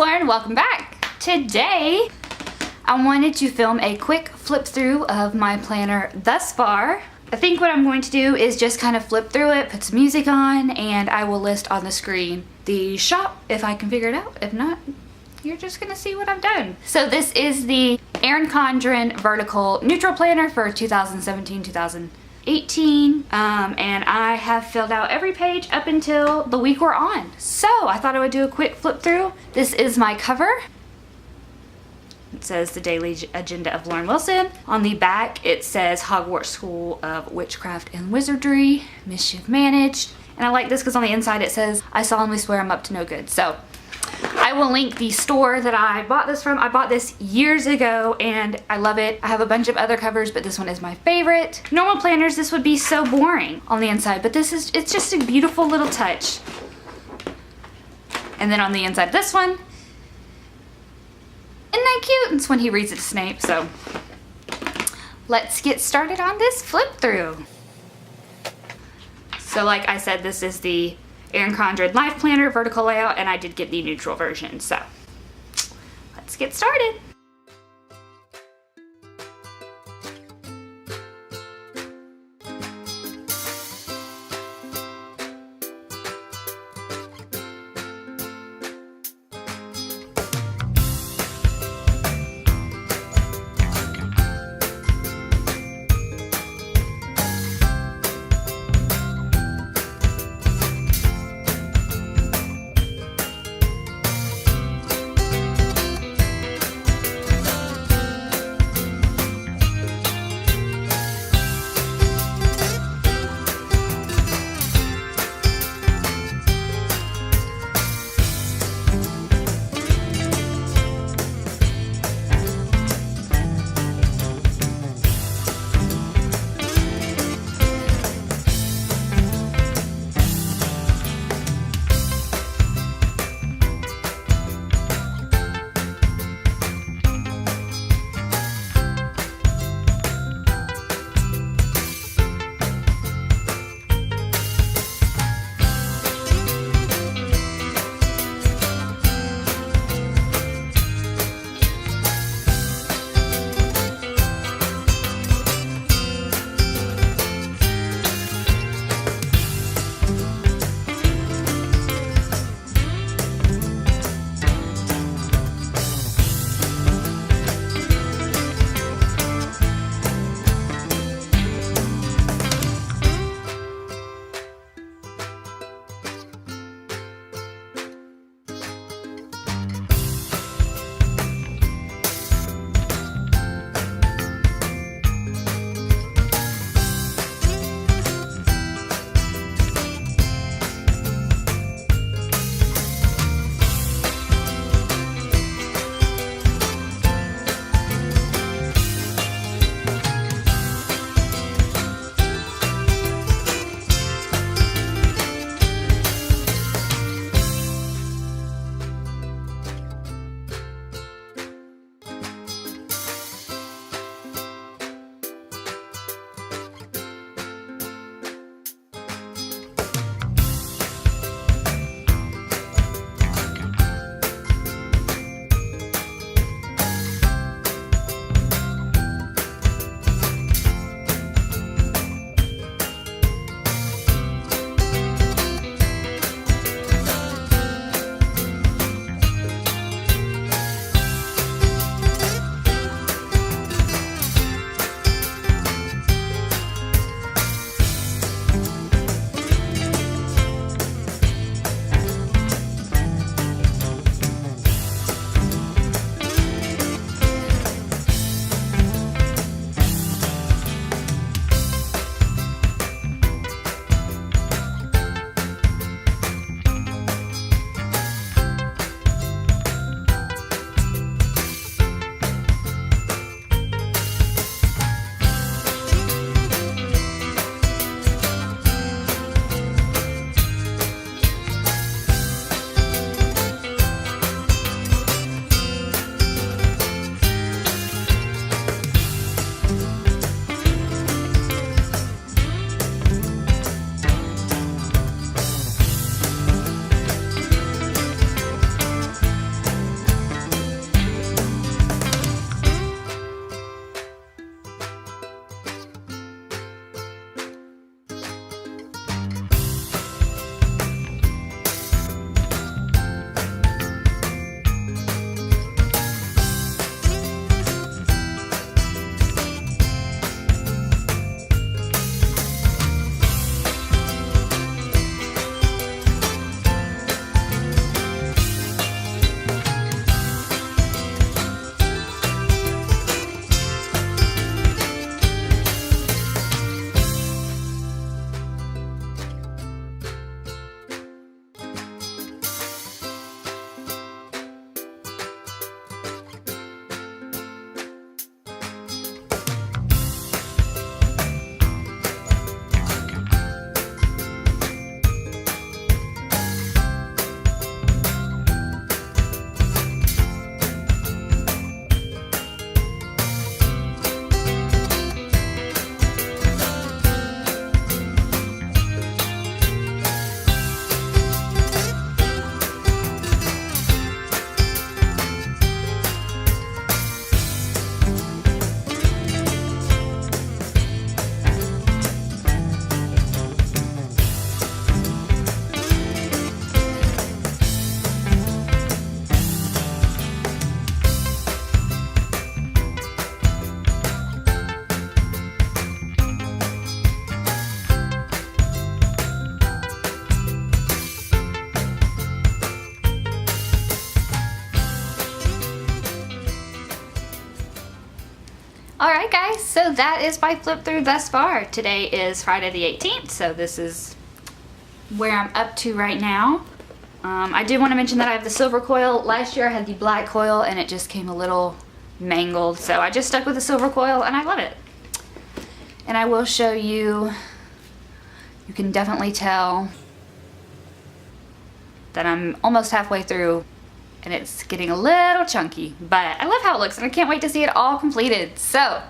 Lauren, welcome back. Today I wanted to film a quick flip through of my planner thus far. I think what I'm going to do is just kind of flip through it, put some music on, and I will list on the screen the shop if I can figure it out. If not, you're just gonna see what I've done. So this is the Erin Condren Vertical Neutral Planner for 2017-2018. And I have filled out every page up until the week we're on. So I thought I would do a quick flip through. This is my cover. It says the daily agenda of Lauren Wilson. On the back it says Hogwarts School of Witchcraft and Wizardry, mischief managed. And I like this because on the inside it says, I solemnly swear I'm up to no good. So I will link the store that I bought this from. I bought this years ago and I love it. I have a bunch of other covers, but this one is my favorite. Normal planners, this would be so boring on the inside, but it's just a beautiful little touch. And then on the inside of this one, isn't that cute? It's when he reads it to Snape, so let's get started on this flip through. So like I said, this is the Erin Condren Life Planner vertical layout, and I did get the neutral version, so let's get started. Alright guys, so that is my flip through thus far. Today is Friday the 18th, so this is where I'm up to right now. I did want to mention that I have the silver coil. Last year I had the black coil and it just came a little mangled, so I just stuck with the silver coil and I love it. And I will show you, you can definitely tell that I'm almost halfway through and it's getting a little chunky, but I love how it looks and I can't wait to see it all completed. So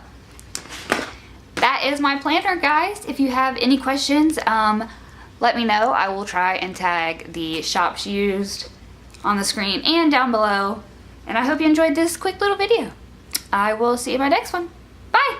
that is my planner, guys. If you have any questions, let me know. I will try and tag the shops used on the screen and down below. And I hope you enjoyed this quick little video. I will see you in my next one. Bye!